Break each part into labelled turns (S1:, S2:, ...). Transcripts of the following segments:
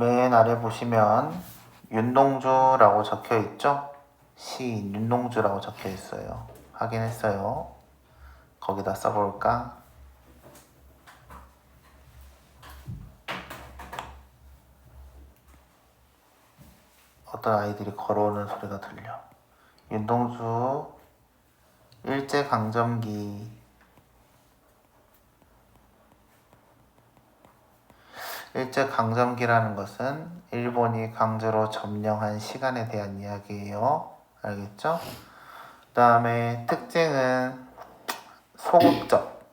S1: 맨 아래 보시면 윤동주라고 적혀 있죠? 시인 윤동주라고 적혀 있어요. 확인했어요. 거기다 써볼까? 어떤 아이들이 걸어오는 소리가 들려. 윤동주 일제강점기. 일제강점기라는 것은 일본이 강제로 점령한 시간에 대한 이야기예요. 알겠죠? 그 다음에 특징은 소극적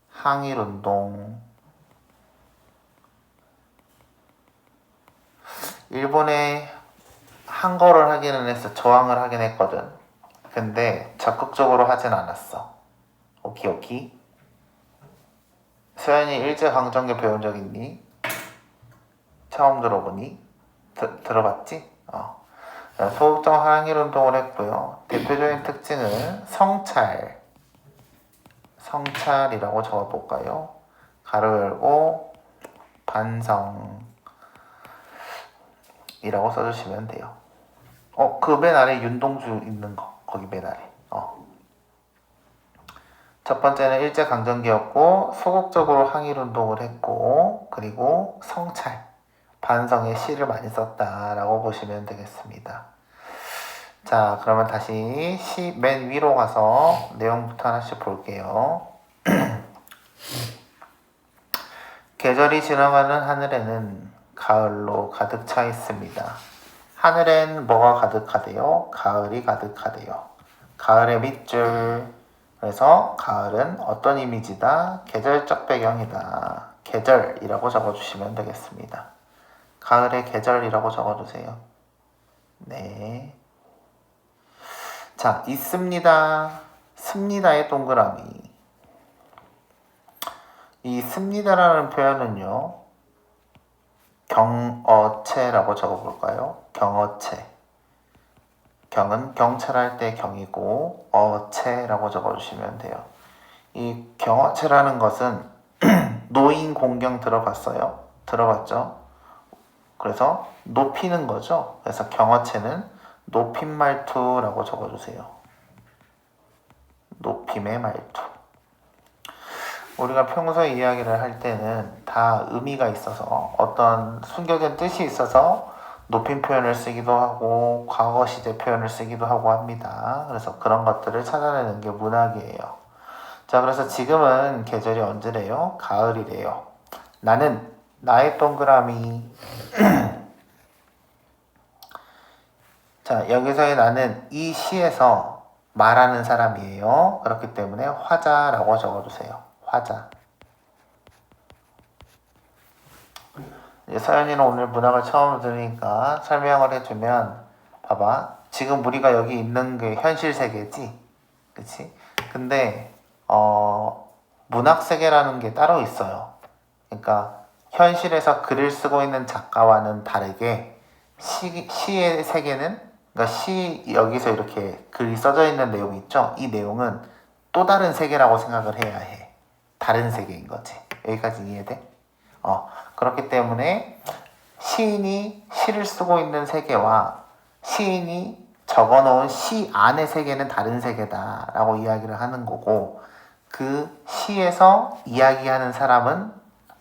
S1: 항일운동. 일본에 항거를 하기는 했어. 저항을 하긴 했거든. 근데 적극적으로 하진 않았어. 오키. 서연이 일제강점기 배운 적 있니? 처음 들어보니? 들어봤지? 소극적 항일운동을 했고요. 대표적인 특징은 성찰이라고 적어볼까요? 가로 열고 반성이라고 써주시면 돼요. 그 맨 아래 윤동주 있는 거 거기 맨 아래. 첫 번째는 일제강점기였고 소극적으로 항일운동을 했고 그리고 성찰, 반성의 시를 많이 썼다라고 보시면 되겠습니다. 자, 그러면 다시 시 맨 위로 가서 내용부터 하나씩 볼게요. 계절이 지나가는 하늘에는 가을로 가득 차 있습니다. 하늘엔 뭐가 가득하대요? 가을이 가득하대요. 가을의 밑줄. 그래서 가을은 어떤 이미지다? 계절적 배경이다. 계절이라고 적어주시면 되겠습니다. 가을의 계절이라고 적어주세요. 네. 자, 있습니다. 습니다의 동그라미. 이 습니다라는 표현은요. 경어체라고 적어볼까요? 경어체. 경은 경찰할 때 경이고 어체라고 적어주시면 돼요. 이 경어체라는 것은 노인 공경 들어봤어요? 들어봤죠? 그래서 높이는 거죠. 그래서 경어체는 높임말투라고 적어주세요. 높임의 말투. 우리가 평소에 이야기를 할 때는 다 의미가 있어서 어떤 숨겨진 뜻이 있어서 높임 표현을 쓰기도 하고 과거 시제 표현을 쓰기도 하고 합니다. 그래서 그런 것들을 찾아내는 게 문학이에요. 자, 그래서 지금은 계절이 언제래요? 가을이래요. 나는 나의 동그라미. 자, 여기서의 나는 이 시에서 말하는 사람이에요. 그렇기 때문에 화자라고 적어주세요. 화자. 서연이는 오늘 문학을 처음 들으니까 설명을 해주면 봐봐. 지금 우리가 여기 있는 게 현실 세계지? 그치? 근데 문학 세계라는 게 따로 있어요. 그러니까 현실에서 글을 쓰고 있는 작가와는 다르게 시의 세계는 그러니까 여기서 이렇게 글이 써져 있는 내용이 있죠? 이 내용은 또 다른 세계라고 생각을 해야 해. 다른 세계인 거지. 여기까지 이해돼? 그렇기 때문에 시인이 시를 쓰고 있는 세계와 시인이 적어놓은 시 안의 세계는 다른 세계다라고 이야기를 하는 거고 그 시에서 이야기하는 사람은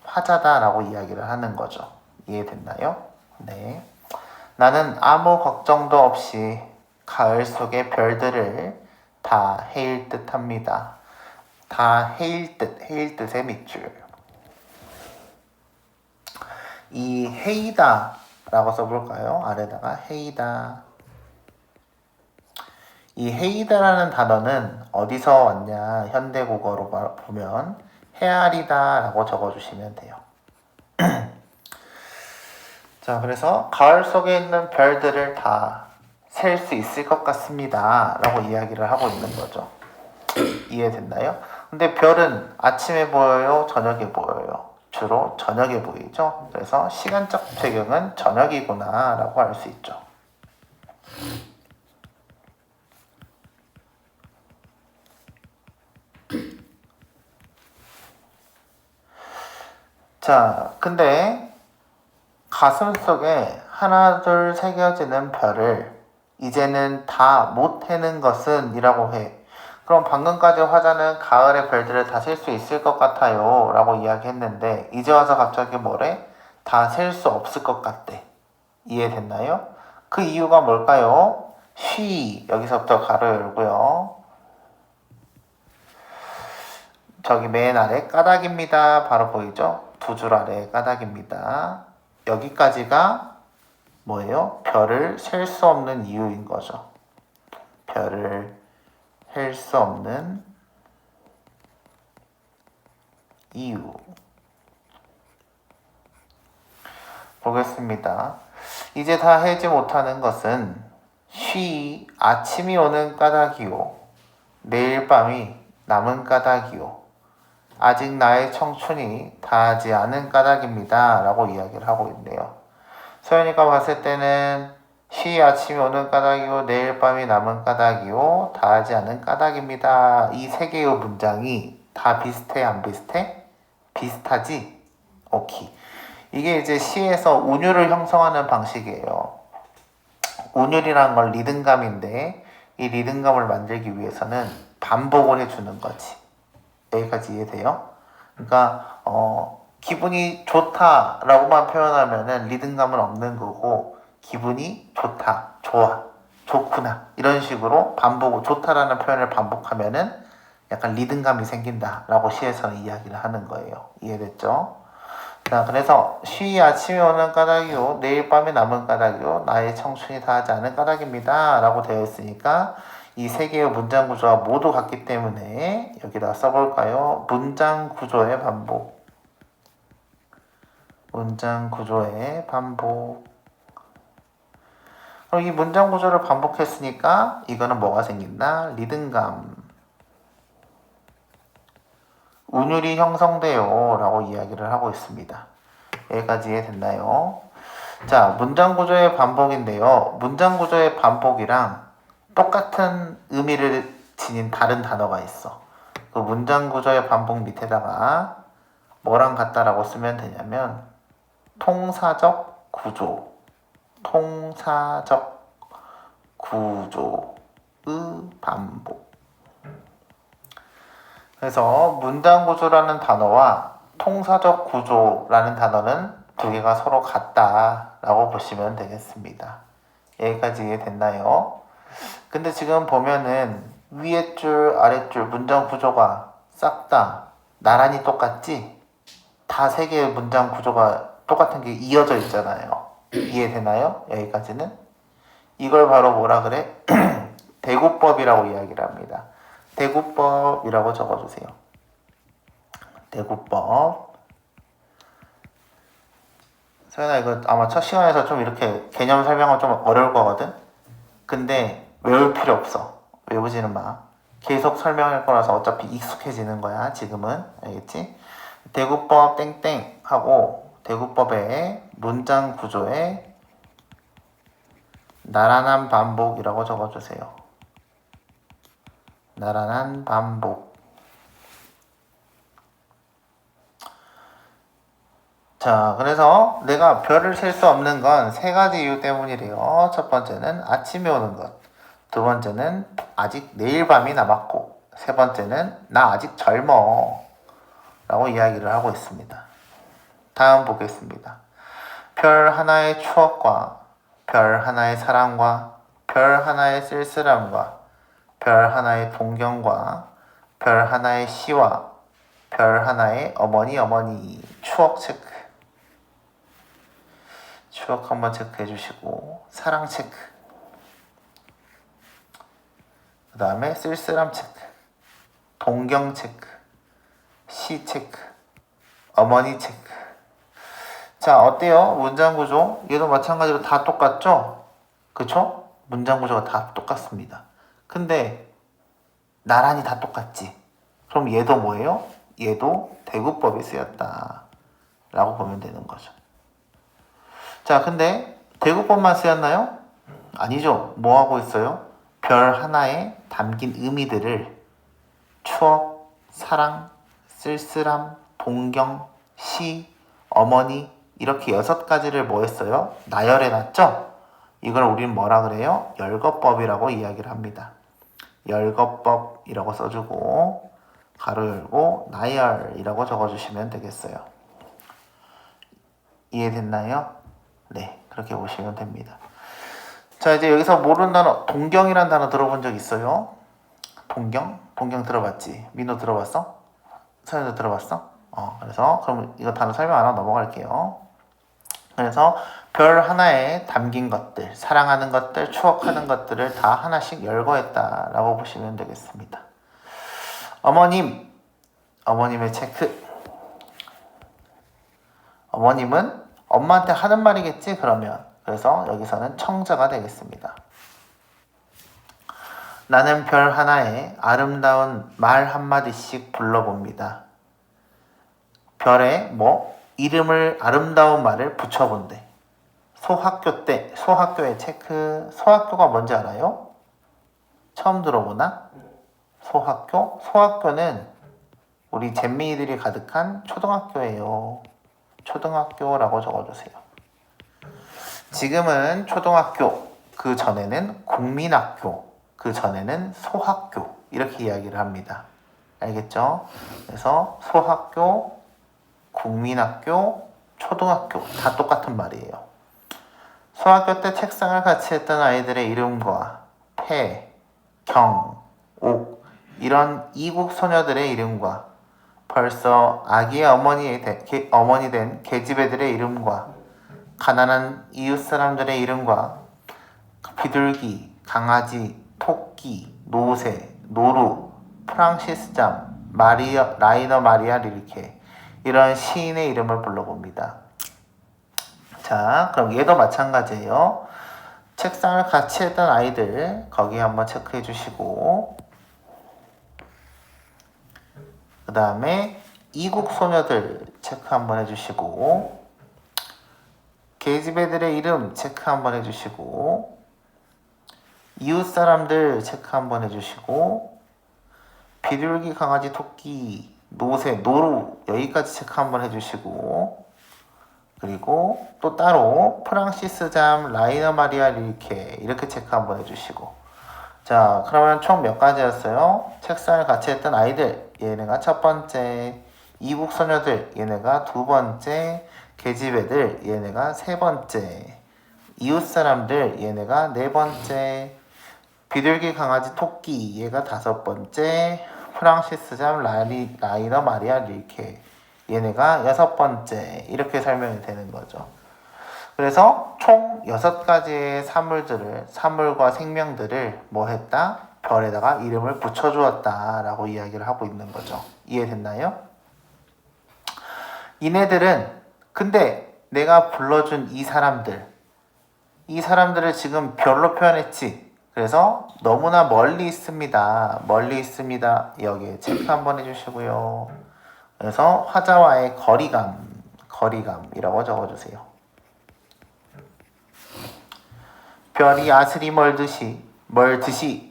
S1: 화자다라고 이야기를 하는 거죠. 이해됐나요? 네. 나는 아무 걱정도 없이 가을 속의 별들을 다 헤일 듯 합니다. 다 헤일 뜻의 밑줄. 이 헤이다 라고 써볼까요? 아래다가 헤이다. 이 헤이다라는 단어는 어디서 왔냐? 현대국어로 보면 헤아리다 라고 적어주시면 돼요. 자, 그래서 가을 속에 있는 별들을 다 셀 수 있을 것 같습니다 라고 이야기를 하고 있는 거죠. 이해됐나요? 근데 별은 아침에 보여요? 저녁에 보여요? 주로 저녁에 보이죠? 그래서 시간적 배경은 저녁이구나 라고 할 수 있죠. 자, 근데 가슴 속에 하나, 둘 새겨지는 별을 이제는 다 못 해는 것은 이라고 해. 그럼 방금까지 화자는 가을의 별들을 다 셀 수 있을 것 같아요 라고 이야기했는데 이제 와서 갑자기 뭐래? 다 셀 수 없을 것 같대. 이해됐나요? 그 이유가 뭘까요? 쉬 여기서부터 가로 열고요. 저기 맨 아래 까닭입니다. 바로 보이죠? 두 줄 아래 까닭입니다. 여기까지가 뭐예요? 별을 셀 수 없는 이유인 거죠. 별을 셀 수 없는 이유. 보겠습니다. 이제 다 해지 못하는 것은 쉬 아침이 오는 까닭이요. 내일 밤이 남은 까닭이요. 아직 나의 청춘이 다하지 않은 까닭입니다. 라고 이야기를 하고 있네요. 서연이가 봤을 때는 쉬 아침이 오는 까닭이요. 내일 밤이 남은 까닭이요. 다하지 않은 까닭입니다. 이 세 개의 문장이 다 비슷해? 안 비슷해? 비슷하지? 오케이. 이게 이제 시에서 운율을 형성하는 방식이에요. 운율이라는 건 리듬감인데 이 리듬감을 만들기 위해서는 반복을 해주는 거지. 여기까지 이해돼요? 그러니까 기분이 좋다라고만 표현하면은 리듬감은 없는 거고 기분이 좋다, 좋아, 좋구나 이런 식으로 반복, 좋다라는 표현을 반복하면은 약간 리듬감이 생긴다라고 시에서는 이야기를 하는 거예요. 이해됐죠? 자, 그래서 쉬 아침에 오는 까닭이요, 내일 밤에 남은 까닭이요, 나의 청춘이 다하지 않은 까닭입니다 라고 되어 있으니까 이 세 개의 문장 구조가 모두 같기 때문에 여기다 써볼까요? 문장 구조의 반복. 문장 구조의 반복. 그럼 이 문장 구조를 반복했으니까 이거는 뭐가 생긴다? 리듬감. 운율이 형성돼요 라고 이야기를 하고 있습니다. 여기까지 이해됐나요? 자, 문장 구조의 반복인데요. 문장 구조의 반복이랑 똑같은 의미를 지닌 다른 단어가 있어. 그 문장 구조의 반복 밑에다가 뭐랑 같다라고 쓰면 되냐면 통사적 구조. 통사적 구조의 반복. 그래서 문장 구조라는 단어와 통사적 구조라는 단어는 두 개가 서로 같다라고 보시면 되겠습니다. 여기까지 이해됐나요? 근데 지금 보면은 위에 줄, 아래 줄 문장 구조가 싹 다 나란히 똑같지? 다 세 개의 문장 구조가 똑같은 게 이어져 있잖아요. 이해되나요? 여기까지는? 이걸 바로 뭐라 그래? 대구법이라고 이야기를 합니다. 대구법이라고 적어주세요. 대구법. 서연아, 이거 아마 첫 시간에서 좀 이렇게 개념 설명은 좀 어려울 거거든? 근데 외울 필요 없어. 외우지는 마. 계속 설명할 거라서 어차피 익숙해지는 거야, 지금은. 알겠지? 대구법 땡땡 하고 대구법의 문장 구조에 나란한 반복이라고 적어주세요. 나란한 반복. 자, 그래서 내가 별을 셀 수 없는 건 세 가지 이유 때문이래요. 첫 번째는 아침에 오는 것. 두 번째는 아직 내일 밤이 남았고, 세 번째는 나 아직 젊어 라고 이야기를 하고 있습니다. 다음 보겠습니다. 별 하나의 추억과 별 하나의 사랑과 별 하나의 쓸쓸함과 별 하나의 동경과 별 하나의 시와 별 하나의 어머니 추억 체크. 추억 한번 체크해 주시고 사랑 체크. 그 다음에 쓸쓸함 체크. 동경 체크. 시 체크. 어머니 체크. 자, 어때요? 문장 구조? 얘도 마찬가지로 다 똑같죠? 그쵸? 문장 구조가 다 똑같습니다. 근데 나란히 다 똑같지. 그럼 얘도 뭐예요? 얘도 대구법이 쓰였다 라고 보면 되는 거죠. 자, 근데 대구법만 쓰였나요? 아니죠. 뭐 하고 있어요? 별 하나에 담긴 의미들을 추억, 사랑, 쓸쓸함, 동경, 시, 어머니 이렇게 6가지를 뭐 했어요? 나열해놨죠? 이걸 우리는 뭐라 그래요? 열거법이라고 이야기를 합니다. 열거법이라고 써주고 가로 열고 나열이라고 적어주시면 되겠어요. 이해됐나요? 네, 그렇게 보시면 됩니다. 자, 이제 여기서 모르는 단어, 동경이란 단어 들어본 적 있어요? 동경? 동경 들어봤지? 민호 들어봤어? 서현도 들어봤어? 그래서 그럼 이거 단어 설명 안 하고 넘어갈게요. 그래서 별 하나에 담긴 것들, 사랑하는 것들, 추억하는 것들을 다 하나씩 열거했다라고 보시면 되겠습니다. 어머님, 어머님의 체크. 어머님은 엄마한테 하는 말이겠지 그러면. 그래서 여기서는 청자가 되겠습니다. 나는 별 하나에 아름다운 말 한마디씩 불러봅니다. 별에 이름을 아름다운 말을 붙여본대. 소학교 때, 소학교의 체크. 소학교가 뭔지 알아요? 처음 들어보나? 소학교? 소학교는 우리 잼민이들이 가득한 초등학교예요. 초등학교라고 적어주세요. 지금은 초등학교, 그 전에는 국민학교, 그 전에는 소학교 이렇게 이야기를 합니다. 알겠죠? 그래서 소학교, 국민학교, 초등학교 다 똑같은 말이에요. 소학교 때 책상을 같이 했던 아이들의 이름과 태, 경, 옥 이런 이국 소녀들의 이름과 벌써 아기의 어머니 된 계집애들의 이름과 가난한 이웃 사람들의 이름과 비둘기, 강아지, 토끼, 노새, 노루, 프랑시스 잠, 라이너 마리아 릴케 이런 시인의 이름을 불러봅니다. 자, 그럼 얘도 마찬가지예요. 책상을 같이 했던 아이들 거기 한번 체크해 주시고 그 다음에 이국 소녀들 체크 한번 해주시고 계집애들의 이름 체크 한번 해주시고 이웃 사람들 체크 한번 해주시고 비둘기, 강아지, 토끼, 노새, 노루 여기까지 체크 한번 해주시고 그리고 또 따로 프랑시스 잠, 라이너 마리아 릴케 이렇게 체크 한번 해주시고 자, 그러면 총 몇 가지였어요? 책상을 같이 했던 아이들 얘네가 첫 번째, 이국 소녀들 얘네가 두 번째, 계집애들 얘네가 세 번째, 이웃 사람들 얘네가 네 번째, 비둘기, 강아지, 토끼 얘가 다섯 번째, 프랑시스 잠, 라이너 마리아 릴케 얘네가 여섯 번째 이렇게 설명이 되는 거죠. 그래서 총 6가지의 사물과 생명들을 뭐 했다? 별에다가 이름을 붙여주었다 라고 이야기를 하고 있는 거죠. 이해됐나요? 이네들은 근데 내가 불러준 이 사람들을 지금 별로 표현했지. 그래서 너무나 멀리 있습니다. 멀리 있습니다. 여기에 체크 한번 해주시고요. 그래서 화자와의 거리감이라고 적어주세요. 별이 아스리 멀듯이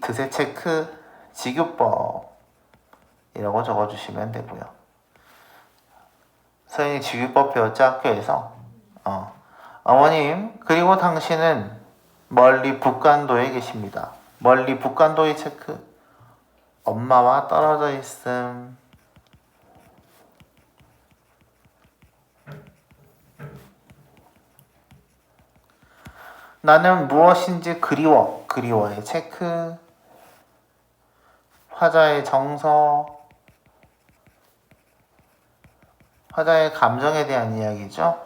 S1: 드세 체크 직유법 이라고 적어주시면 되고요. 선생님이 직유법 배웠죠 학교에서. 어머님 그리고 당신은 멀리 북간도에 계십니다. 멀리 북간도의 체크 엄마와 떨어져 있음. 나는 무엇인지 그리워의 체크. 화자의 정서, 화자의 감정에 대한 이야기죠.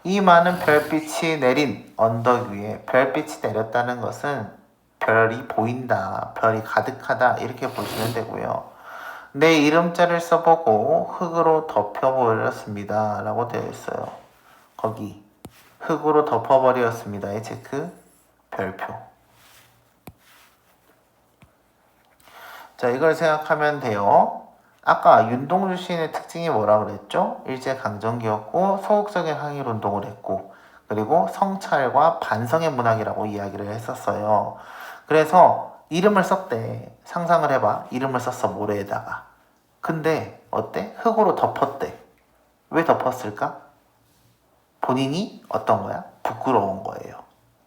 S1: 이 많은 별빛이 내린 언덕 위에 별빛이 내렸다는 것은 별이 보인다, 별이 가득하다 이렇게 보시면 되고요. 내 이름자를 써보고 흙으로 덮여버렸습니다 라고 되어 있어요. 거기 흙으로 덮어버렸습니다의 체크 별표. 자, 이걸 생각하면 돼요. 아까 윤동주 시인의 특징이 뭐라 그랬죠? 일제강점기였고 소극적인 항일운동을 했고 그리고 성찰과 반성의 문학이라고 이야기를 했었어요. 그래서 이름을 썼대. 상상을 해봐. 이름을 썼어 모래에다가. 근데 어때? 흙으로 덮었대. 왜 덮었을까? 본인이 어떤 거야? 부끄러운 거예요.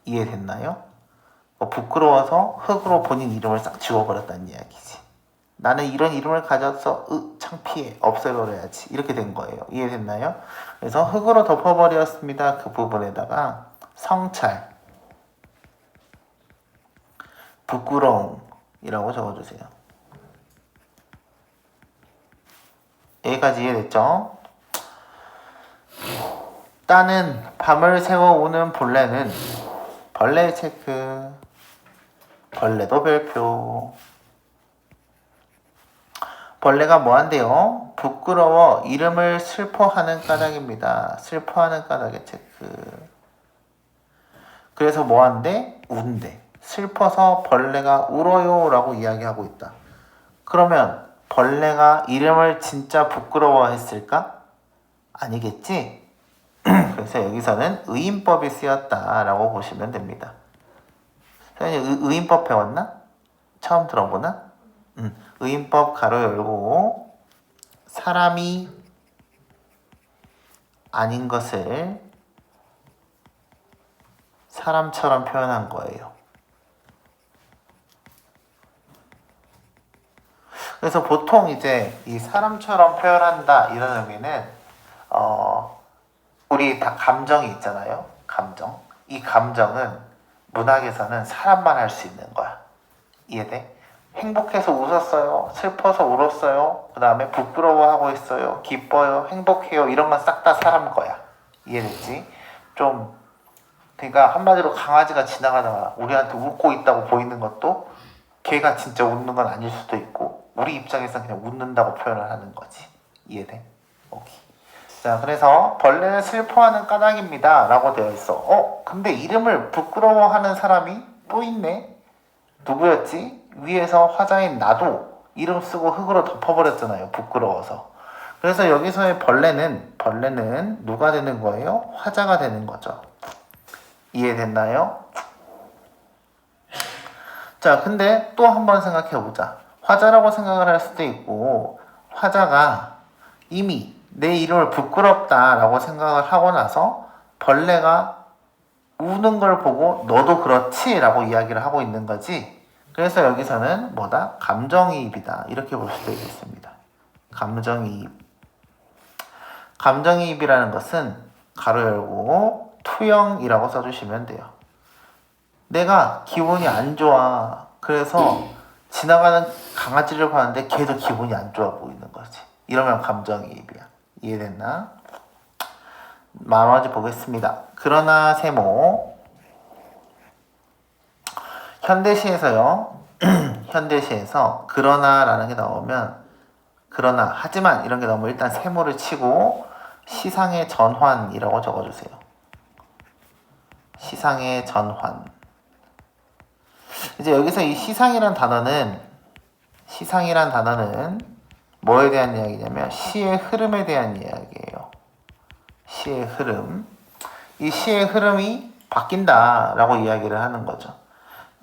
S1: 이해됐나요? 부끄러워서 흙으로 본인 이름을 싹 지워버렸다는 이야기지. 나는 이런 이름을 가져서 창피해 없애버려야지 이렇게 된 거예요. 이해됐나요? 그래서 흙으로 덮어버렸습니다. 그 부분에다가 성찰 부끄러움이라고 적어주세요. 여기까지 이해됐죠? 따는 밤을 새워오는 벌레는 벌레 체크 벌레도 별표. 벌레가 뭐한대요? 부끄러워 이름을 슬퍼하는 까닭입니다. 슬퍼하는 까닭의 체크. 그래서 뭐한대? 운대. 슬퍼서 벌레가 울어요 라고 이야기하고 있다. 그러면 벌레가 이름을 진짜 부끄러워했을까? 아니겠지? 그래서 여기서는 의인법이 쓰였다라고 보시면 됩니다. 의인법 배웠나? 처음 들어보나? 의인법 가로 열고 사람이 아닌 것을 사람처럼 표현한 거예요. 그래서 보통 이제 이 사람처럼 표현한다 이런 의미는 우리 다 감정이 있잖아요. 감정. 이 감정은 문학에서는 사람만 할 수 있는 거야. 이해돼? 행복해서 웃었어요. 슬퍼서 울었어요. 그 다음에 부끄러워하고 있어요. 기뻐요. 행복해요. 이런 건 싹 다 사람 거야. 이해됐지? 그러니까 한마디로 강아지가 지나가다가 우리한테 웃고 있다고 보이는 것도 걔가 진짜 웃는 건 아닐 수도 있고 우리 입장에서는 그냥 웃는다고 표현을 하는 거지. 이해돼? 오케이. 자, 그래서 벌레는 슬퍼하는 까닭입니다 라고 되어 있어. 근데 이름을 부끄러워하는 사람이 또 있네. 누구였지? 위에서 화자인 나도 이름 쓰고 흙으로 덮어버렸잖아요. 부끄러워서. 그래서 여기서의 벌레는 누가 되는 거예요? 화자가 되는 거죠. 이해됐나요? 자, 근데 또 한번 생각해보자. 화자라고 생각을 할 수도 있고 화자가 이미 내 이름을 부끄럽다라고 생각을 하고 나서 벌레가 우는 걸 보고 너도 그렇지? 라고 이야기를 하고 있는 거지. 그래서 여기서는 뭐다? 감정이입이다. 이렇게 볼 수도 있겠습니다. 감정이입. 감정이입이라는 것은 가로 열고 투영이라고 써주시면 돼요. 내가 기분이 안 좋아. 그래서 지나가는 강아지를 봤는데 걔도 기분이 안 좋아 보이는 거지. 이러면 감정이입이야. 이해됐나? 나머지 보겠습니다. 그러나 세모 현대시에서요. 현대시에서 그러나라는 게 나오면 그러나 하지만 이런 게 나오면 일단 세모를 치고 시상의 전환이라고 적어주세요. 시상의 전환. 이제 여기서 이 시상이란 단어는 뭐에 대한 이야기냐면 시의 흐름에 대한 이야기예요. 시의 흐름. 이 시의 흐름이 바뀐다라고 이야기를 하는 거죠.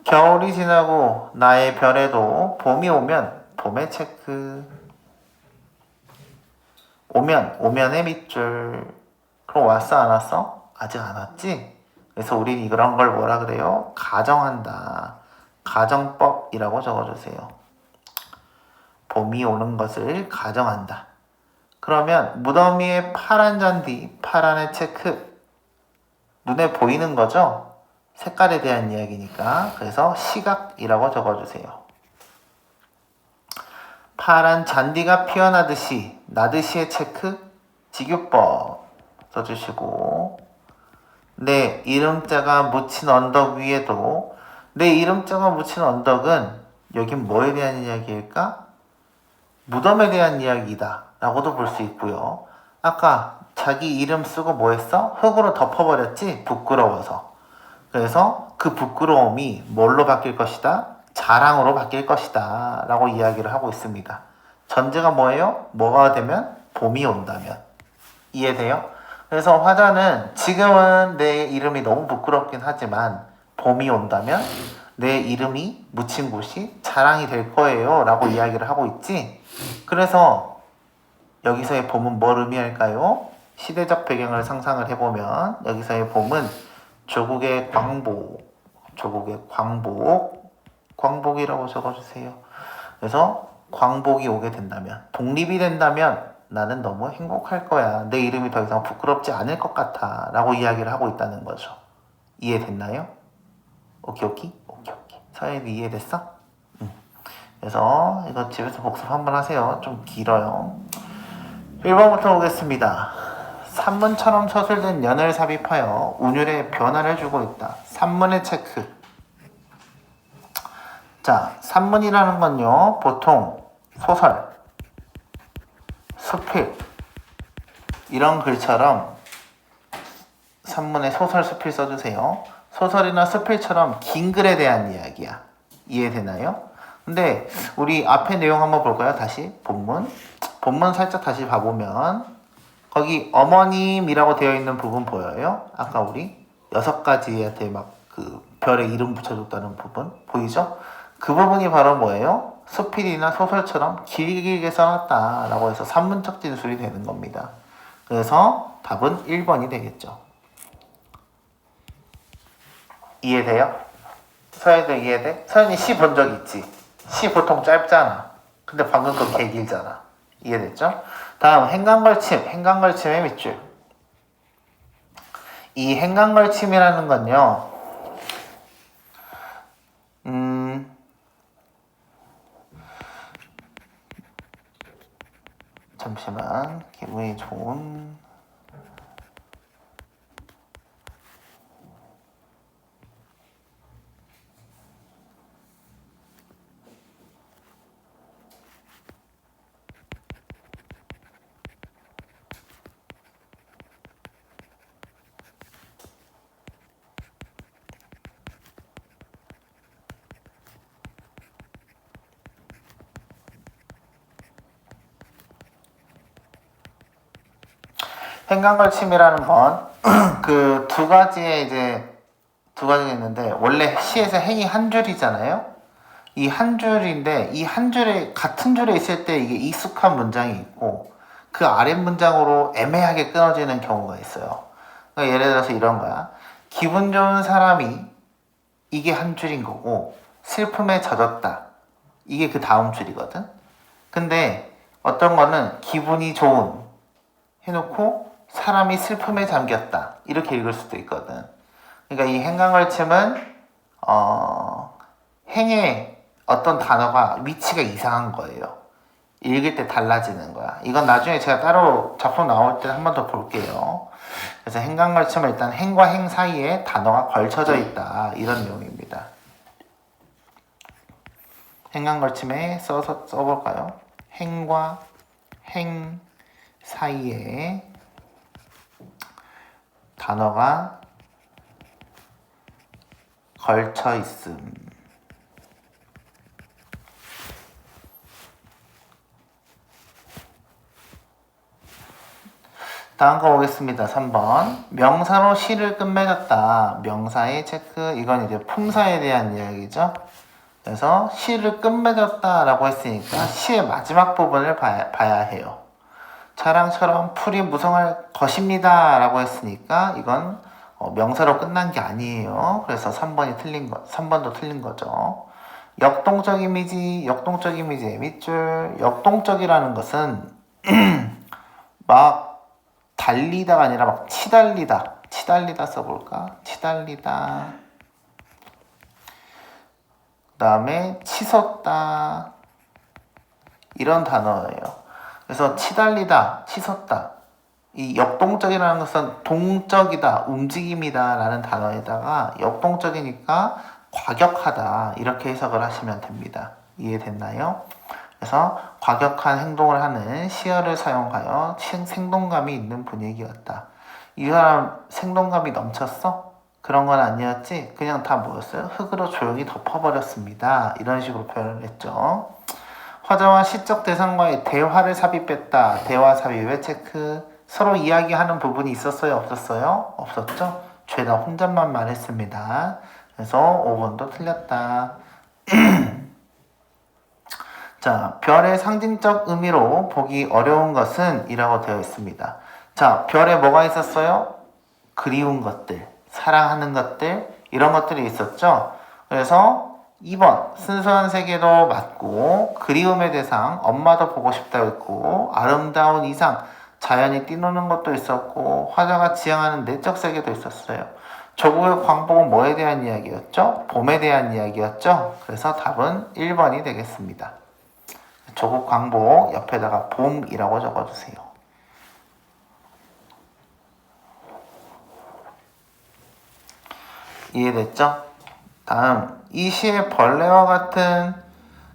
S1: 겨울이 지나고 나의 별에도 봄이 오면 봄의 체크. 오면의 밑줄. 그럼 왔어 안 왔어? 아직 안 왔지? 그래서 우린 이런 걸 뭐라 그래요? 가정한다. 가정법이라고 적어주세요. 봄이 오는 것을 가정한다. 그러면 무더미의 파란 잔디, 파란의 체크. 눈에 보이는 거죠? 색깔에 대한 이야기니까. 그래서 시각이라고 적어주세요. 파란 잔디가 피어나듯이 나듯이의 체크. 직유법 써주시고 내 이름자가 묻힌 언덕 위에도 내 이름자가 묻힌 언덕은 여긴 뭐에 대한 이야기일까? 무덤에 대한 이야기다 라고도 볼 수 있고요. 아까 자기 이름 쓰고 뭐 했어? 흙으로 덮어버렸지? 부끄러워서. 그래서 그 부끄러움이 뭘로 바뀔 것이다? 자랑으로 바뀔 것이다 라고 이야기를 하고 있습니다. 전제가 뭐예요? 뭐가 되면? 봄이 온다면. 이해돼요? 그래서 화자는 지금은 내 이름이 너무 부끄럽긴 하지만 봄이 온다면 내 이름이 묻힌 곳이 자랑이 될 거예요 라고 이야기를 하고 있지. 그래서 여기서의 봄은 뭘 의미할까요? 시대적 배경을 상상을 해보면 여기서의 봄은 조국의 광복이라고 적어주세요. 그래서 광복이 오게 된다면, 독립이 된다면 나는 너무 행복할 거야. 내 이름이 더 이상 부끄럽지 않을 것 같아. 라고 이야기를 하고 있다는 거죠. 이해됐나요? 오케이. 서연이 이해됐어? 그래서 이거 집에서 복습 한번 하세요. 좀 길어요. 1번부터 오겠습니다. 산문처럼 서술된 연을 삽입하여 운율에 변화를 주고 있다. 산문의 체크. 자, 산문이라는 건요, 보통 소설, 수필 이런 글처럼 산문에 소설, 수필 써주세요. 소설이나 수필처럼 긴 글에 대한 이야기야. 이해되나요? 근데 우리 앞에 내용 한번 볼까요? 다시 본문 살짝 다시 봐보면 거기 어머님이라고 되어 있는 부분 보여요? 아까 우리 6가지한테 막 그 별에 이름 붙여줬다는 부분 보이죠? 그 부분이 바로 뭐예요? 수필이나 소설처럼 길게 써놨다라고 해서 산문적 진술이 되는 겁니다. 그래서 답은 1번이 되겠죠. 이해돼요? 서연이도 이해돼? 서연이 시 본 적 있지? 시 보통 짧잖아. 근데 방금 거 개 길잖아. 이해됐죠? 다음 행간걸침의 밑줄. 이 행간걸침이라는 건요, 잠시만, 기분이 좋은 행간걸침이라는 건 그 두 가지가 있는데 원래 시에서 행이 한 줄이잖아요. 이 한 줄인데 이 한 줄에 같은 줄에 있을 때 이게 익숙한 문장이 있고 그 아랫 문장으로 애매하게 끊어지는 경우가 있어요. 그러니까 예를 들어서 이런 거야. 기분 좋은 사람이 이게 한 줄인 거고 슬픔에 젖었다. 이게 그 다음 줄이거든. 근데 어떤 거는 기분이 좋은 해놓고 사람이 슬픔에 잠겼다 이렇게 읽을 수도 있거든. 그러니까 이 행간걸침은 행의 어떤 단어가 위치가 이상한 거예요. 읽을 때 달라지는 거야. 이건 나중에 제가 따로 작품 나올 때 한 번 더 볼게요. 그래서 행간걸침은 일단 행과 행 사이에 단어가 걸쳐져 있다 이런 내용입니다. 행간걸침에 써볼까요? 행과 행 사이에 단어가 걸쳐 있음. 다음 거 보겠습니다. 3번. 명사로 시를 끝맺었다. 명사의 체크. 이건 이제 품사에 대한 이야기죠. 그래서 시를 끝맺었다 라고 했으니까 시의 마지막 부분을 봐야 해요. 차량처럼 풀이 무성할 것입니다 라고 했으니까 이건 명사로 끝난 게 아니에요. 그래서 3번도 틀린 거죠. 역동적 이미지의 밑줄. 역동적이라는 것은 막 달리다가 아니라 막 치달리다 써볼까? 치달리다. 그 다음에 치솟다. 이런 단어예요. 그래서 치달리다, 치솟다. 이 역동적이라는 것은 동적이다, 움직임이다 라는 단어에다가 역동적이니까 과격하다 이렇게 해석을 하시면 됩니다. 이해됐나요? 그래서 과격한 행동을 하는 시어를 사용하여 생동감이 있는 분위기였다. 이 사람 생동감이 넘쳤어? 그런 건 아니었지? 그냥 다 뭐였어요? 흙으로 조용히 덮어버렸습니다. 이런 식으로 표현을 했죠. 화자와 시적 대상과의 대화를 삽입했다. 대화 삽입의 체크. 서로 이야기하는 부분이 있었어요? 없었어요? 없었죠? 죄다 혼잣말 말했습니다. 그래서 5번도 틀렸다. 자, 별의 상징적 의미로 보기 어려운 것은 이라고 되어 있습니다. 자, 별에 뭐가 있었어요? 그리운 것들, 사랑하는 것들, 이런 것들이 있었죠. 그래서 2번 순수한 세계도 맞고, 그리움의 대상 엄마도 보고 싶다고 했고, 아름다운 이상 자연이 뛰노는 것도 있었고, 화자가 지향하는 내적 세계도 있었어요. 조국의 광복은 뭐에 대한 이야기였죠? 봄에 대한 이야기였죠. 그래서 답은 1번이 되겠습니다. 조국 광복 옆에다가 봄이라고 적어주세요. 이해됐죠? 다음, 이 시에 벌레와 같은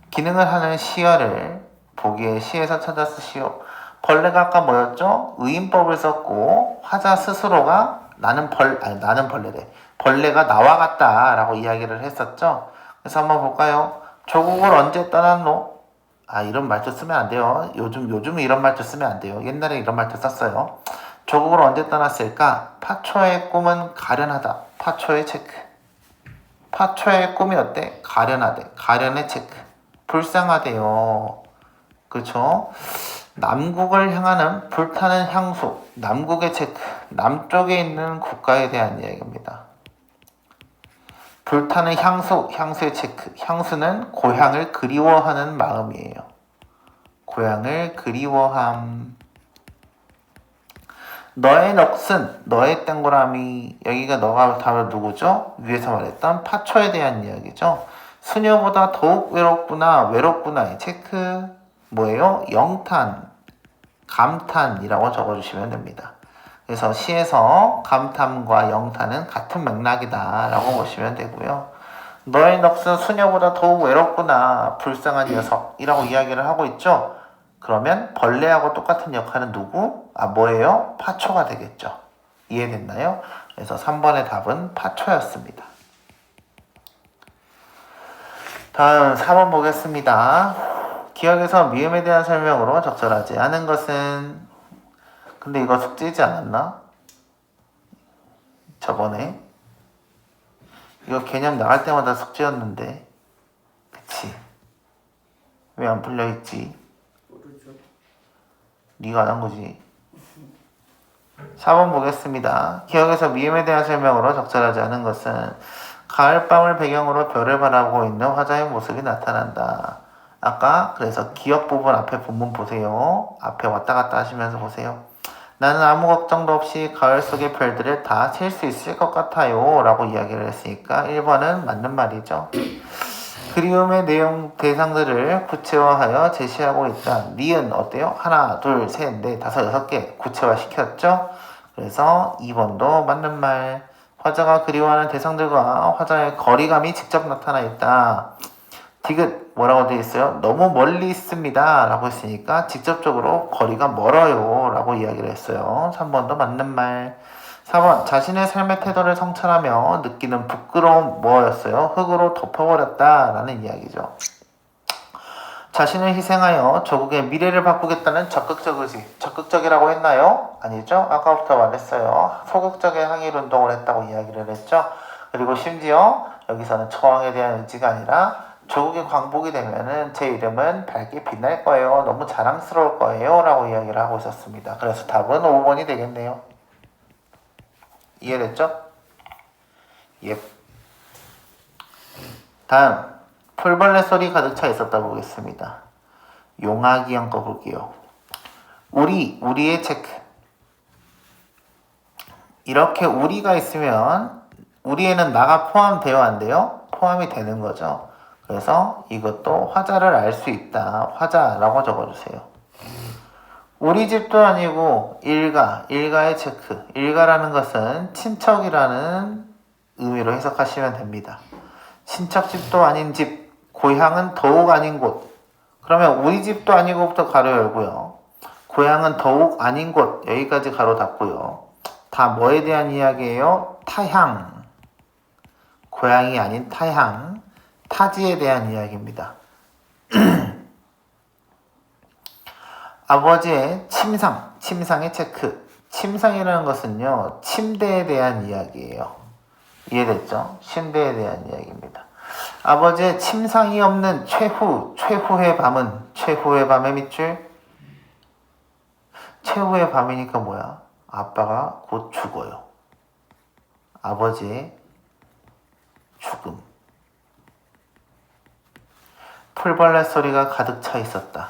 S1: 기능을 하는 시어를 보기에 시에서 찾아 쓰시오. 벌레가 아까 뭐였죠? 의인법을 썼고, 화자 스스로가 나는 벌레래. 벌레가 나와 같다라고 이야기를 했었죠. 그래서 한번 볼까요? 조국을 언제 떠났노? 이런 말도 쓰면 안 돼요. 요즘 이런 말도 쓰면 안 돼요. 옛날에 이런 말도 썼어요. 조국을 언제 떠났을까? 파초의 꿈은 가련하다. 파초의 체크. 파초의 꿈이 어때? 가련하대. 가련의 체크. 불쌍하대요. 그렇죠? 남국을 향하는 불타는 향수. 남국의 체크. 남쪽에 있는 국가에 대한 이야기입니다. 불타는 향수. 향수의 체크. 향수는 고향을 그리워하는 마음이에요. 고향을 그리워함. 너의 넋은, 너의 동그라미, 여기가 너가 바로 누구죠? 위에서 말했던 파초에 대한 이야기죠. 수녀보다 더욱 외롭구나, 외롭구나의 체크. 뭐예요? 영탄, 감탄이라고 적어주시면 됩니다. 그래서 시에서 감탄과 영탄은 같은 맥락이다 라고 보시면 되고요. 너의 넋은 수녀보다 더욱 외롭구나, 불쌍한 녀석이라고 이야기를 하고 있죠. 그러면 벌레하고 똑같은 역할은 누구? 뭐예요? 파초가 되겠죠. 이해됐나요? 그래서 3번의 답은 파초였습니다. 다음 4번 보겠습니다. 기억에서 미음에 대한 설명으로 적절하지 않은 것은, 근데 이거 숙제이지 않았나? 저번에 이거 개념 나갈 때마다 숙제였는데, 그치? 왜 안 풀려있지? 네가 안 한 거지. 4번 보겠습니다. 기억에서 미음에 대한 설명으로 적절하지 않은 것은 가을밤을 배경으로 별을 바라보고 있는 화자의 모습이 나타난다. 아까 그래서 기억 부분 앞에 본문 보세요. 앞에 왔다 갔다 하시면서 보세요. 나는 아무 걱정도 없이 가을 속의 별들을 다 셀 수 있을 것 같아요 라고 이야기를 했으니까 1번은 맞는 말이죠. 그리움의 내용 대상들을 구체화하여 제시하고 있다. 니은 어때요? 하나, 둘, 셋, 넷, 다섯, 여섯 개 구체화 시켰죠? 그래서 2번도 맞는 말. 화자가 그리워하는 대상들과 화자의 거리감이 직접 나타나 있다. 디귿 뭐라고 되어 있어요? 너무 멀리 있습니다 라고 했으니까 직접적으로 거리가 멀어요 라고 이야기를 했어요. 3번도 맞는 말. 4번 자신의 삶의 태도를 성찰하며 느끼는 부끄러움 뭐였어요? 흙으로 덮어버렸다 라는 이야기죠. 자신을 희생하여 조국의 미래를 바꾸겠다는 적극적 의지. 적극적이라고 했나요? 아니죠. 아까부터 말했어요. 소극적인 항일 운동을 했다고 이야기를 했죠. 그리고 심지어 여기서는 처왕에 대한 의지가 아니라 조국이 광복이 되면은 제 이름은 밝게 빛날 거예요. 너무 자랑스러울 거예요 라고 이야기를 하고 있었습니다. 그래서 답은 5번이 되겠네요. 이해됐죠? 예. 다음 풀벌레 소리 가득 차 있었다 보겠습니다. 용하기 형 거 볼게요. 우리의 체크. 이렇게 우리가 있으면 우리에는 나가 포함되어 안 돼요? 포함이 되는 거죠. 그래서 이것도 화자를 알 수 있다. 화자라고 적어주세요. 우리 집도 아니고 일가의 체크. 일가라는 것은 친척이라는 의미로 해석하시면 됩니다. 친척 집도 아닌 집, 고향은 더욱 아닌 곳. 그러면 우리 집도 아니고부터 가로 열고요. 고향은 더욱 아닌 곳, 여기까지 가로 닫고요. 다 뭐에 대한 이야기예요? 타향. 고향이 아닌 타향. 타지에 대한 이야기입니다. 아버지의 침상의 체크. 침상이라는 것은요, 침대에 대한 이야기예요. 이해됐죠? 침대에 대한 이야기입니다. 아버지의 침상이 없는 최후의 밤은, 최후의 밤의 밑줄? 최후의 밤이니까 뭐야? 아빠가 곧 죽어요. 아버지의 죽음. 풀벌레 소리가 가득 차 있었다.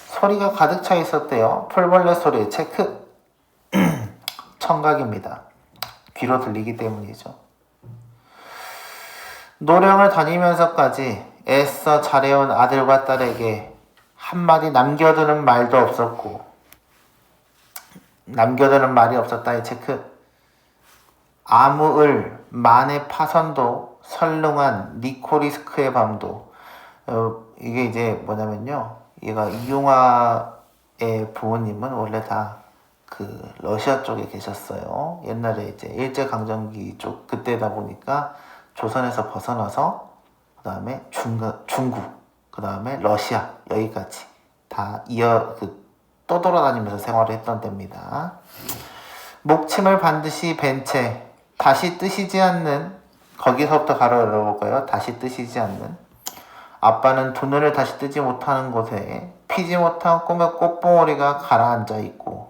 S1: 소리가 가득 차 있었대요. 풀벌레 소리 체크. 청각입니다. 귀로 들리기 때문이죠. 노령을 다니면서까지 애써 잘해온 아들과 딸에게 한마디 남겨두는 말도 없었고, 남겨두는 말이 없었다의 체크. 아무을 만의 파선도 설렁한 니코리스크의 밤도. 이게 이제 뭐냐면요, 얘가 이용화의 부모님은 원래 다 그 러시아 쪽에 계셨어요. 옛날에 이제 일제강점기 쪽 그때다 보니까 조선에서 벗어나서 그 다음에 중국, 그 다음에 러시아 여기까지 다 떠돌아다니면서 생활을 했던 때입니다. 목침을 반드시 벤 채 다시 뜨시지 않는, 거기서부터 가로 열어볼까요? 다시 뜨시지 않는. 아빠는 두 눈을 다시 뜨지 못하는 곳에 피지 못한 꿈의 꽃봉오리가 가라앉아 있고,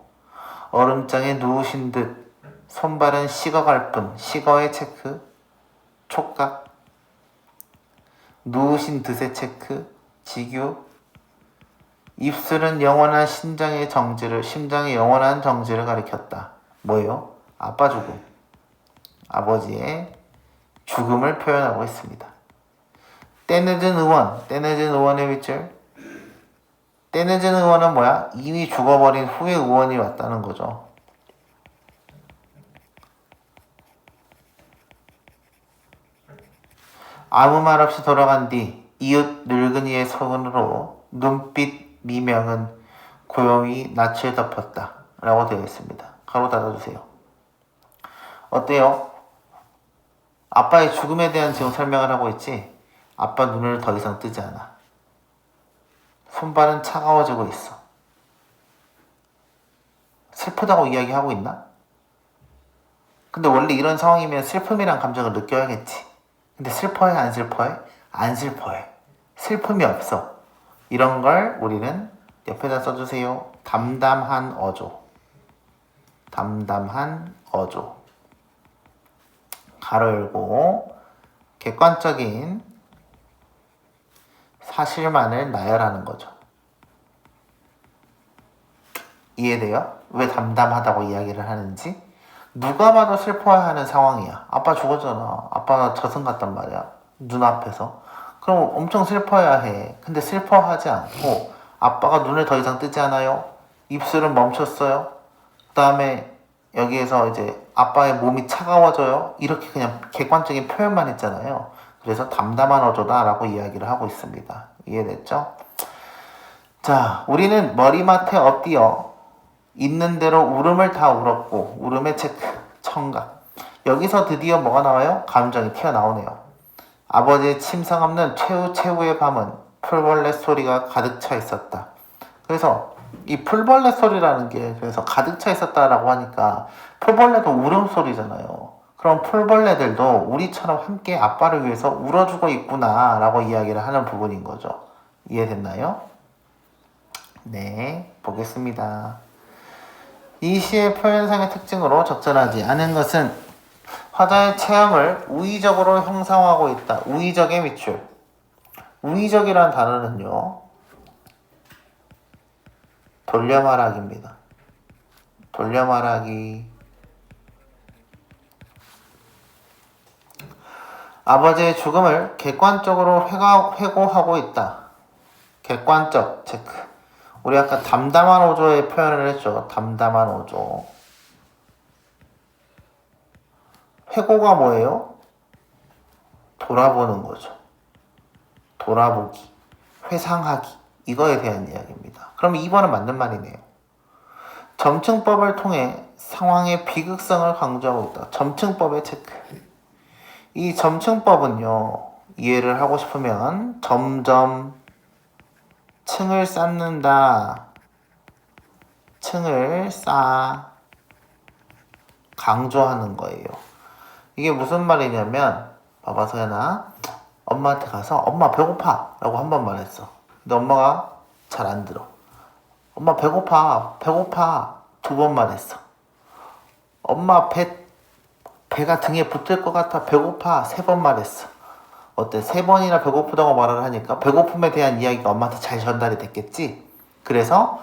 S1: 얼음장에 누우신 듯 손발은 식어갈 뿐. 식어의 체크. 촉각. 누우신 듯의 체크. 직유. 입술은 영원한 심장의 영원한 정지를 가리켰다. 뭐예요? 아빠 죽음. 아버지의 죽음을 표현하고 있습니다. 때늦은 의원. 때늦은 의원의 밑줄. 때늦은 의원은 뭐야? 이미 죽어버린 후에 의원이 왔다는 거죠. 아무 말 없이 돌아간 뒤 이웃 늙은이의 손으로 눈빛 미명은 고요히 낯을 덮었다 라고 되어 있습니다. 가로 닫아주세요. 어때요? 아빠의 죽음에 대한 지금 설명을 하고 있지? 아빠 눈을 더 이상 뜨지 않아. 손발은 차가워지고 있어. 슬프다고 이야기하고 있나? 근데 원래 이런 상황이면 슬픔이란 감정을 느껴야겠지. 근데 슬퍼해 안 슬퍼해? 안 슬퍼해. 슬픔이 없어. 이런 걸 우리는 옆에다 써주세요. 담담한 어조. 담담한 어조. 가로 열고 객관적인 사실만을 나열하는 거죠. 이해돼요? 왜 담담하다고 이야기를 하는지? 누가 봐도 슬퍼해하는 상황이야. 아빠 죽었잖아. 아빠가 저승 갔단 말이야. 눈앞에서. 그럼 엄청 슬퍼해야 해. 근데 슬퍼하지 않고 아빠가 눈을 더 이상 뜨지 않아요. 입술은 멈췄어요. 그 다음에 여기에서 이제 아빠의 몸이 차가워져요. 이렇게 그냥 객관적인 표현만 했잖아요. 그래서 담담한 어조다 라고 이야기를 하고 있습니다. 이해됐죠? 자, 우리는 머리맡에 엎드려 있는 대로 울음을 다 울었고, 울음의 체크, 청각. 여기서 드디어 뭐가 나와요? 감정이 튀어나오네요. 아버지의 침상 없는 최후의 밤은 풀벌레 소리가 가득 차 있었다. 그래서 이 풀벌레 소리라는 게 그래서 가득 차 있었다라고 하니까 풀벌레도 울음소리잖아요. 그럼 풀벌레들도 우리처럼 함께 아빠를 위해서 울어주고 있구나 라고 이야기를 하는 부분인 거죠. 이해됐나요? 네, 보겠습니다. 이 시의 표현상의 특징으로 적절하지 않은 것은 화자의 체형을 우의적으로 형상화하고 있다. 우의적의 밑줄. 우의적이라는 단어는요, 돌려말하기입니다. 돌려말하기. 아버지의 죽음을 객관적으로 회고하고 있다. 객관적 체크. 우리 아까 담담한 어조의 표현을 했죠. 담담한 어조. 회고가 뭐예요? 돌아보는 거죠. 돌아보기, 회상하기, 이거에 대한 이야기입니다. 그럼 2번은 맞는 말이네요. 점층법을 통해 상황의 비극성을 강조하고 있다. 점층법의 체크. 이 점층법은요, 이해를 하고 싶으면 점점 층을 쌓는다. 층을 쌓아 강조하는 거예요. 이게 무슨 말이냐면, 봐봐 서연아, 엄마한테 가서 엄마 배고파 라고 한 번 말했어. 근데 엄마가 잘 안 들어. 엄마 배고파 두 번 말했어. 엄마 배가 등에 붙을 것 같아. 배고파. 3번 말했어. 어때? 3번이나 배고프다고 말을 하니까 배고픔에 대한 이야기가 엄마한테 잘 전달이 됐겠지? 그래서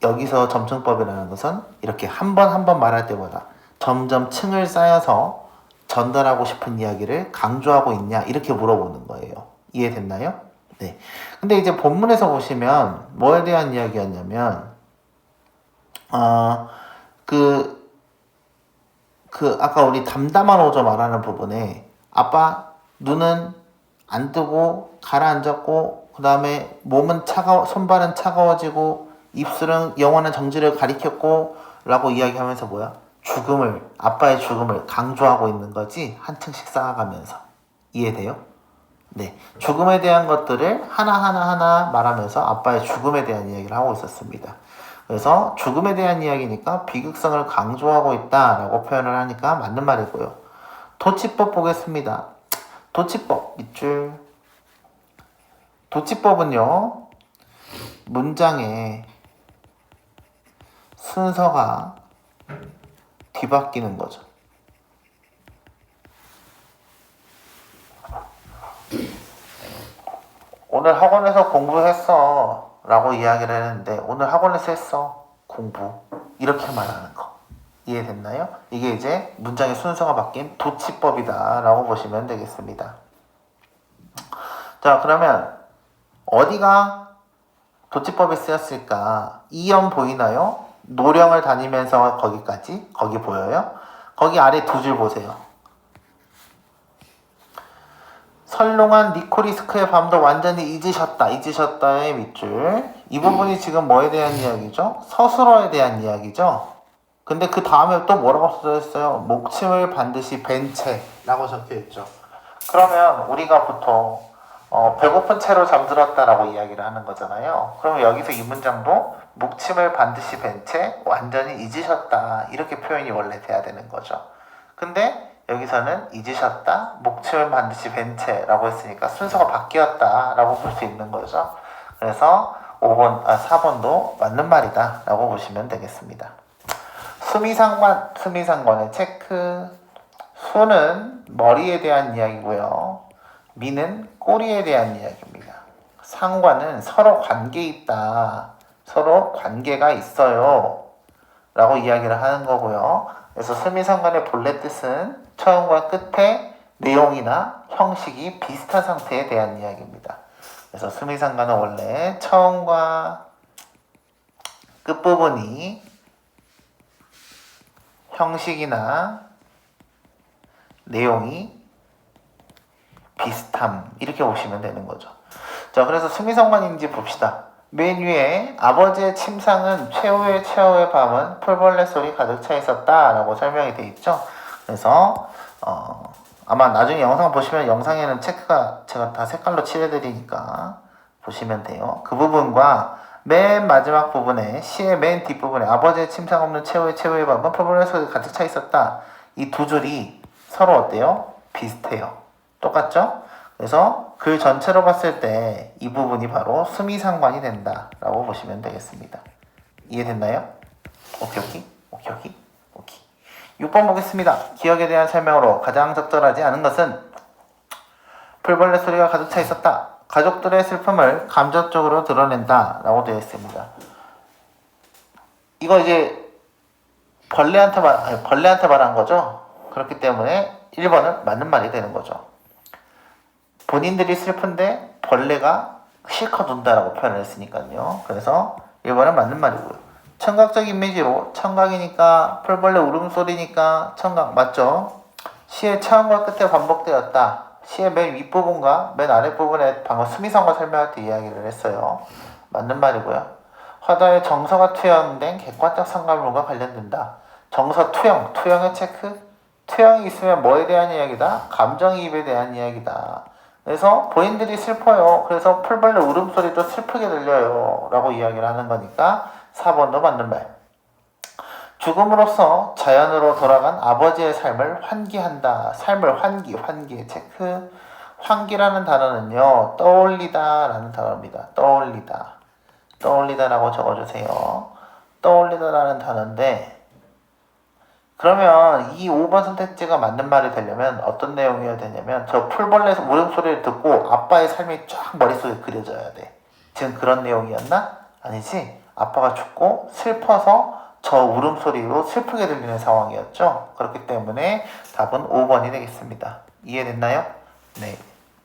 S1: 여기서 점층법이라는 것은 이렇게 한 번 한 번 말할 때마다 점점 층을 쌓여서 전달하고 싶은 이야기를 강조하고 있냐 이렇게 물어보는 거예요. 이해됐나요? 네. 근데 이제 본문에서 보시면 뭐에 대한 이야기였냐면 아까 우리 담담한 오죠 말하는 부분에 아빠 눈은 안 뜨고 가라앉았고 그 다음에 몸은 손발은 차가워지고 입술은 영원한 정지를 가리켰고 라고 이야기하면서 뭐야? 아빠의 죽음을 강조하고 있는 거지 한 층씩 쌓아가면서. 이해돼요? 네. 죽음에 대한 것들을 하나하나 말하면서 아빠의 죽음에 대한 이야기를 하고 있었습니다. 그래서 죽음에 대한 이야기니까 비극성을 강조하고 있다라고 표현을 하니까 맞는 말이고요. 도치법 보겠습니다. 도치법 밑줄. 도치법은요, 문장의 순서가 뒤바뀌는 거죠. 오늘 학원에서 공부했어 라고 이야기를 했는데 오늘 학원에서 했어 공부 이렇게 말하는 거 이해됐나요? 이게 이제 문장의 순서가 바뀐 도치법이다 라고 보시면 되겠습니다. 자, 그러면 어디가 도치법이 쓰였을까? 이연 보이나요? 노령을 다니면서 거기까지 거기 보여요? 거기 아래 2줄 보세요. 설롱한 니코리스크의 밤도 완전히 잊으셨다의 밑줄. 이 부분이 지금 뭐에 대한 이야기죠? 서술어에 대한 이야기죠. 근데 그 다음에 또 뭐라고 써있어요? 목침을 반드시 벤 채라고 적혀있죠. 그러면 우리가 보통 배고픈 채로 잠들었다라고 이야기를 하는 거잖아요. 그러면 여기서 이 문장도 목침을 반드시 벤 채 완전히 잊으셨다 이렇게 표현이 원래 돼야 되는 거죠. 근데 여기서는 잊으셨다, 목침을 반드시 벤 채라고 했으니까 순서가 바뀌었다라고 볼 수 있는 거죠. 그래서 4번도 맞는 말이다 라고 보시면 되겠습니다. 수미상관의 체크. 수는 머리에 대한 이야기고요. 미는 꼬리에 대한 이야기입니다. 상관은 서로 관계 있다, 서로 관계가 있어요 라고 이야기를 하는 거고요. 그래서 수미상관의 본래 뜻은 처음과 끝의 내용이나 형식이 비슷한 상태에 대한 이야기입니다. 그래서 수미상관은 원래 처음과 끝부분이 형식이나 내용이 비슷함 이렇게 보시면 되는 거죠. 자, 그래서 수미상관인지 봅시다. 맨 위에 아버지의 침상은 최후의 밤은 풀벌레 소리 가득 차 있었다 라고 설명이 되어 있죠. 그래서 아마 나중에 영상 보시면 영상에는 체크가 제가 다 색깔로 칠해드리니까 보시면 돼요. 그 부분과 맨 마지막 부분에 시의 맨 뒷부분에 아버지의 침상 없는 최후의 밤은 풀벌레 소리 가득 차 있었다. 이 2줄이 서로 어때요? 비슷해요. 똑같죠? 그래서 글 전체로 봤을 때 이 부분이 바로 수미상관이 된다라고 보시면 되겠습니다. 이해됐나요? 오케이. 6번 보겠습니다. 기억에 대한 설명으로 가장 적절하지 않은 것은 풀벌레 소리가 가득 차 있었다. 가족들의 슬픔을 감정적으로 드러낸다 라고 되어 있습니다. 이거 이제 벌레한테 말한 거죠. 그렇기 때문에 1번은 맞는 말이 되는 거죠. 본인들이 슬픈데 벌레가 실컷 운다라고 표현을 했으니까요. 그래서 1번은 맞는 말이고요. 청각적 이미지로 청각이니까 풀벌레 울음소리니까 청각 맞죠? 시의 처음과 끝에 반복되었다. 시의 맨 윗부분과 맨 아랫부분에 방금 수미상관 설명할 때 이야기를 했어요. 맞는 말이고요. 화다의 정서가 투영된 객관적 상관물과 관련된다. 정서 투영의 체크? 투영이 있으면 뭐에 대한 이야기다? 감정이입에 대한 이야기다. 그래서 본인들이 슬퍼요. 그래서 풀벌레 울음소리도 슬프게 들려요 라고 이야기를 하는 거니까 4번도 맞는 말. 죽음으로써 자연으로 돌아간 아버지의 삶을 환기한다. 삶을 환기의 체크. 환기라는 단어는요, 떠올리다 라는 단어입니다. 떠올리다라고 적어주세요. 떠올리다라는 단어인데 그러면 이 5번 선택지가 맞는 말이 되려면 어떤 내용이어야 되냐면 저 풀벌레 울음소리를 듣고 아빠의 삶이 쫙 머릿속에 그려져야 돼. 지금 그런 내용이었나? 아니지. 아빠가 죽고 슬퍼서 저 울음소리로 슬프게 들리는 상황이었죠. 그렇기 때문에 답은 5번이 되겠습니다. 이해됐나요? 네.